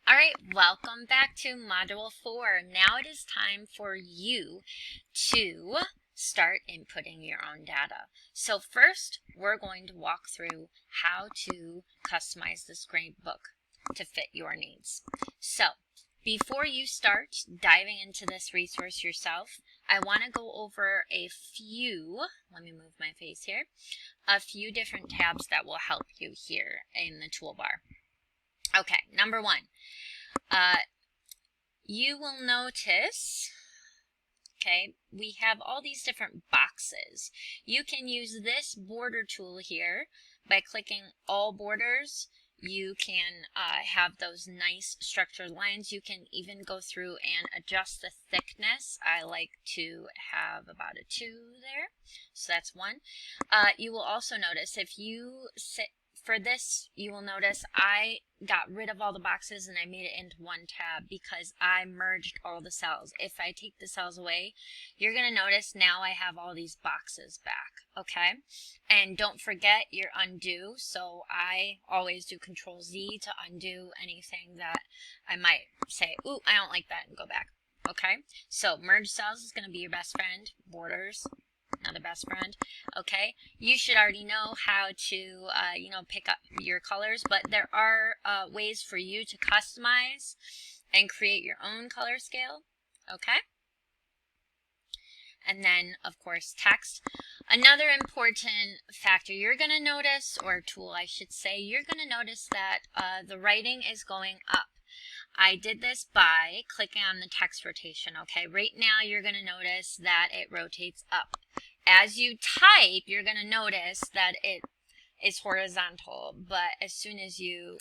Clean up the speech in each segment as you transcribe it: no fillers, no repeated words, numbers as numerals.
All right, welcome back to Module 4. Now it is time for you to start inputting your own data. So first, we're going to walk through how to customize this gradebook to fit your needs. So before you start diving into this resource yourself, I want to go over a few, let me move my face here, a few different tabs that will help you here in the toolbar. Okay, number one. You will notice, okay, we have all these different boxes. You can use this border tool here by clicking all borders. You can have those nice structured lines. You can even go through and adjust the thickness. I like to have about a 2 there, so that's 1. You will also notice if you for this, you will notice I got rid of all the boxes and I made it into one tab because I merged all the cells. If I take the cells away, you're going to notice now I have all these boxes back, okay? And don't forget your undo. So I always do Control Z to undo anything that I might say, ooh, I don't like that, and go back, okay? So merge cells is going to be your best friend. Borders, another best friend. Okay, you should already know how to pick up your colors, but there are ways for you to customize and create your own color scale. Okay, and then of course text. Another important factor you're going to notice, or tool I should say, you're going to notice that the writing is going up. I did this by clicking on the text rotation, okay? Right now you're going to notice that it rotates up. As you type, you're going to notice that it is horizontal, but as soon as you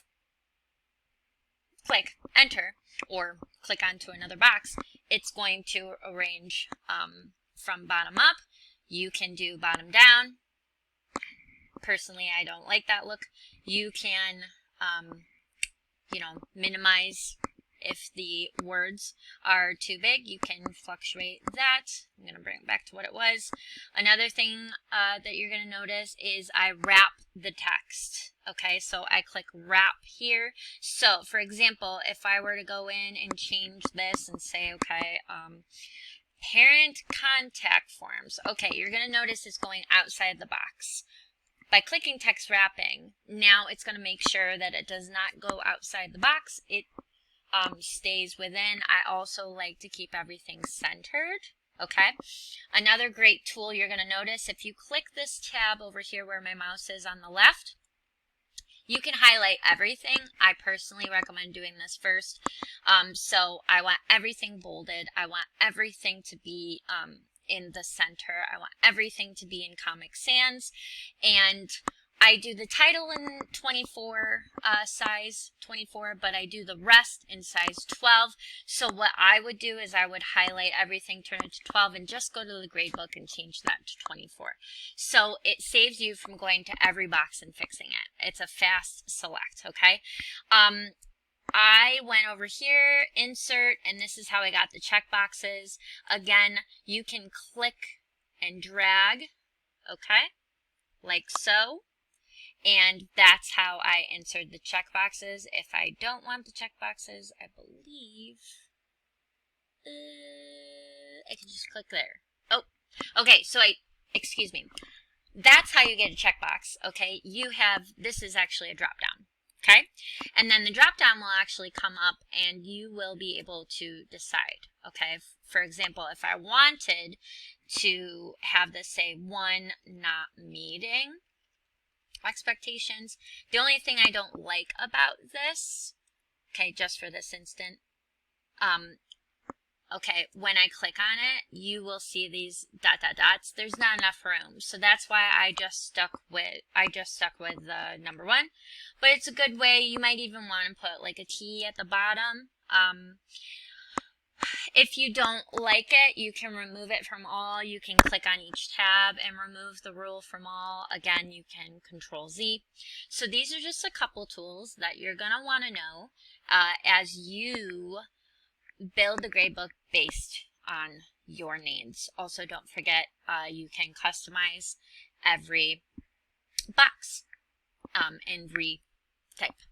click enter or click onto another box, it's going to arrange from bottom up. You can do bottom down. Personally, I don't like that look. You can minimize if the words are too big. You can fluctuate that. I'm going to bring it back to what it was. Another thing that you're going to notice is I wrap the text. Okay, so I click wrap here. So for example, if I were to go in and change this and say, okay, parent contact forms. Okay, you're going to notice it's going outside the box. By clicking text wrapping, now it's going to make sure that it does not go outside the box. It stays within. I also like to keep everything centered. Okay. Another great tool you're going to notice, if you click this tab over here where my mouse is on the left, you can highlight everything. I personally recommend doing this first. So I want everything bolded. I want everything to be in the center. I want everything to be in Comic Sans, and I do the title in 24 size 24, but I do the rest in size 12. So what I would do is I would highlight everything, turn it to 12, and just go to the gradebook and change that to 24. So it saves you from going to every box and fixing it. It's a fast select, okay? I went over here, insert, and this is how I got the check boxes. Again, you can click and drag, okay, like so. And that's how I insert the check boxes. If I don't want the check boxes, I believe I can just click there. Oh, okay, so excuse me. That's how you get a checkbox, okay? This is actually a drop down. Okay, and then the drop down will actually come up and you will be able to decide. Okay, for example, if I wanted to have this say 1 not meeting expectations, the only thing I don't like about this, okay, just for this instant, okay, when I click on it, you will see these dots. There's not enough room, so that's why I just stuck with the number 1. But it's a good way. You might even want to put like a T at the bottom. If you don't like it, you can remove it from all. You can click on each tab and remove the rule from all. Again, you can Control Z. So these are just a couple tools that you're going to want to know as you build the gradebook based on your needs. Also, don't forget you can customize every box and retype.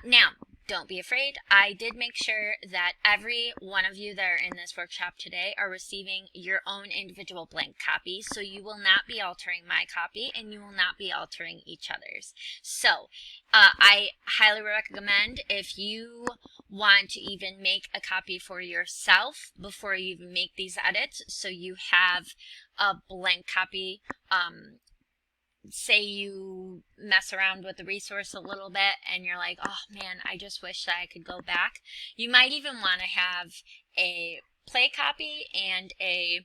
Now, don't be afraid. I did make sure that every one of you that are in this workshop today are receiving your own individual blank copy, so you will not be altering my copy and you will not be altering each other's. So I highly recommend, if you want to even make a copy for yourself before you even make these edits, so you have a blank copy. Say you mess around with the resource a little bit and you're like, oh man, I just wish that I could go back. You might even want to have a play copy and a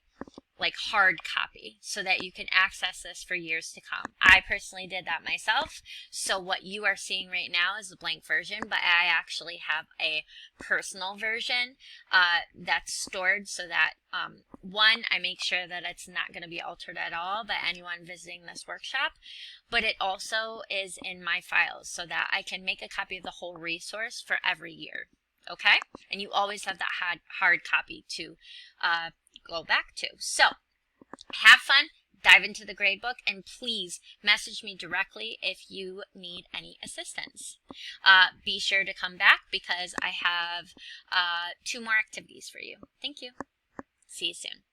hard copy so that you can access this for years to come. I personally did that myself. So what you are seeing right now is the blank version, but I actually have a personal version that's stored so that one, I make sure that it's not going to be altered at all by anyone visiting this workshop, but it also is in my files so that I can make a copy of the whole resource for every year. Okay? And you always have that hard copy to go back to. So have fun, dive into the gradebook, and please message me directly if you need any assistance. Be sure to come back because I have 2 more activities for you. Thank you. See you soon.